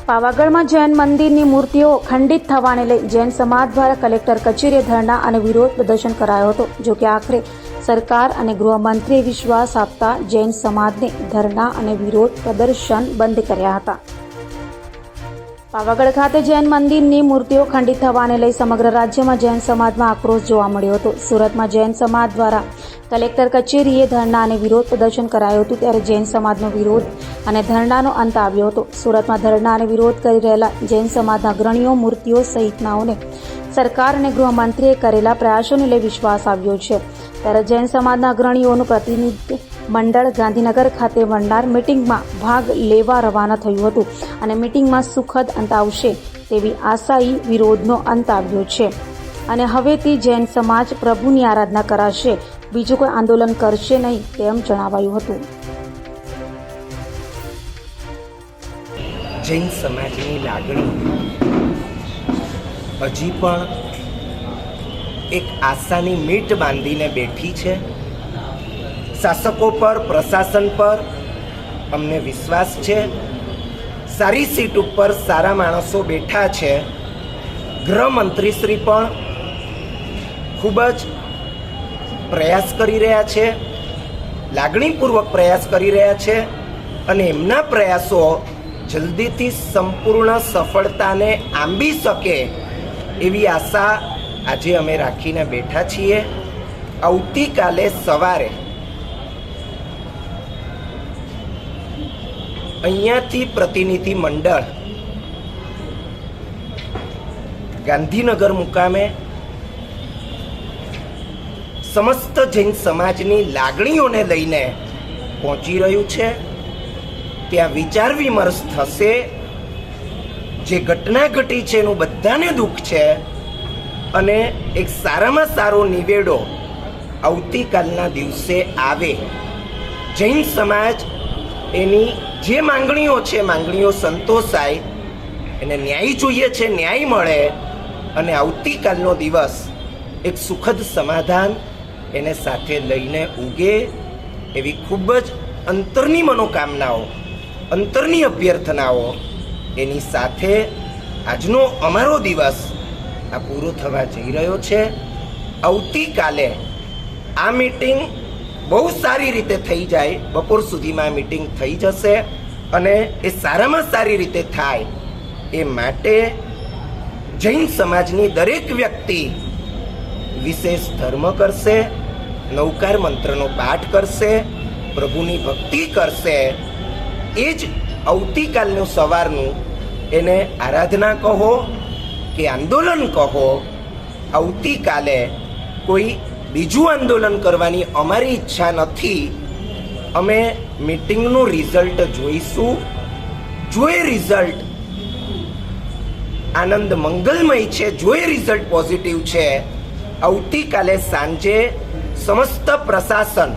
પાવાગઢમાં જૈન મંદિરની મૂર્તિઓ ખંડિત થવાને લઈ જૈન સમાજ દ્વારા કલેક્ટર કચેરીએ ધરણા અને વિરોધ પ્રદર્શન કરાયો હતો. જો કે આખરે સરકાર અને ગૃહમંત્રીએ વિશ્વાસ આપતા જૈન સમાજને ધરણા અને વિરોધ પ્રદર્શન બંધ કર્યા હતા. પાવાગઢ ખાતે જૈન મંદિરની મૂર્તિઓ ખંડિત થવાને લઈ સમગ્ર રાજ્યમાં જૈન સમાજમાં આક્રોશ જોવા મળ્યો હતો. સુરતમાં જૈન સમાજ દ્વારા કલેક્ટર કચેરીએ ધરણા અને વિરોધ પ્રદર્શન કરાયું હતું, ત્યારે જૈન સમાજનો વિરોધ અને ધરણાનો અંત આવ્યો હતો. સુરતમાં ધરણા અને વિરોધ કરી રહેલા જૈન સમાજના અગ્રણીઓ મૂર્તિઓ સહિતનાઓને સરકાર અને ગૃહમંત્રીએ કરેલા પ્રયાસોને લઈ વિશ્વાસ આવ્યો છે. ત્યારે જૈન સમાજના અગ્રણીઓનું પ્રતિનિધિ મંડળ ગાંધીનગર ખાતે મળનાર મિટિંગમાં ભાગ લેવા રવાના થયું હતું અને મિટિંગમાં સુખદ અંત આવશે તેવી આશાયી વિરોધનો અંત આવ્યો છે અને હવેથી જૈન સમાજ પ્રભુની આરાધના કરાશે, બીજું કોઈ આંદોલન કરશે નહીં તેમ જણાવાયું હતું. જૈન સમાજની લાગણી હજી પણ એક આશાની મીટ બાંધીને બેઠી છે. શાસકો પર, પ્રશાસન પર અમને વિશ્વાસ છે. સારી સીટ ઉપર સારા માણસો બેઠા છે. ગૃહમંત્રીશ્રી પણ ખૂબ જ પ્રયાસ કરી રહ્યા છે, લાગણીપૂર્વક પ્રયાસ કરી રહ્યા છે અને એમના પ્રયાસો જલ્દીથી સંપૂર્ણ સફળતાને આંબી શકે એવી આશા આજે અમે રાખીને બેઠા છીએ. આવતીકાલે સવારે અહીંયાથી પ્રતિનિધિ મંડળ ગાંધીનગર મુકામે સમસ્ત જૈન સમાજની લાગણીઓને લઈને પહોંચી રહ્યું છે. ત્યાં વિચાર વિમર્શ થશે. જે ઘટના ઘટી છે એનું બધાને દુઃખ છે અને એક સારામાં સારો નિવેડો આવતીકાલના દિવસે આવે. જૈન સમાજ એની જે માંગણીઓ છે, માંગણીઓ સંતોષાય, એને ન્યાય જોઈએ છે, ન્યાય મળે અને આવતીકાલનો દિવસ એક સુખદ સમાધાન એને સાથે લઈને ઉગે એવી ખૂબ જ અંતરની મનોકામનાઓ, અંતરની અભ્યર્થનાઓ એની સાથે આજનો અમારો દિવસ આ પૂરો થવા જઈ રહ્યો છે. આવતીકાલે આ મીટિંગ બહુ સારી રીતે થઈ જાય, બપોર સુધીમાં આ મીટિંગ થઈ જશે અને એ સારામાં સારી રીતે થાય એ માટે જૈન સમાજની દરેક વ્યક્તિ વિશેષ ધર્મ કરશે, નવકાર મંત્રનો પાઠ કરશે, પ્રભુની ભક્તિ કરશે. એ જ આવતીકાલનું સવારનું એને આરાધના કહો કે આંદોલન કહો. આવતીકાલે કોઈ બીજું આંદોલન કરવાની અમારી ઈચ્છા નથી. અમે મીટિંગનું રિઝલ્ટ જોઈશું. જો એ રિઝલ્ટ આનંદ મંગલમય છે, જો એ રિઝલ્ટ પોઝિટિવ છે, આવતીકાલે સાંજે સમસ્ત પ્રશાસન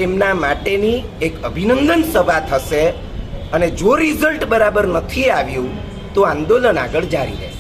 એમના માટેની એક અભિનંદન સભા થશે અને જો રિઝલ્ટ બરાબર નથી આવ્યું તો આંદોલન આગળ જારી રહેશે.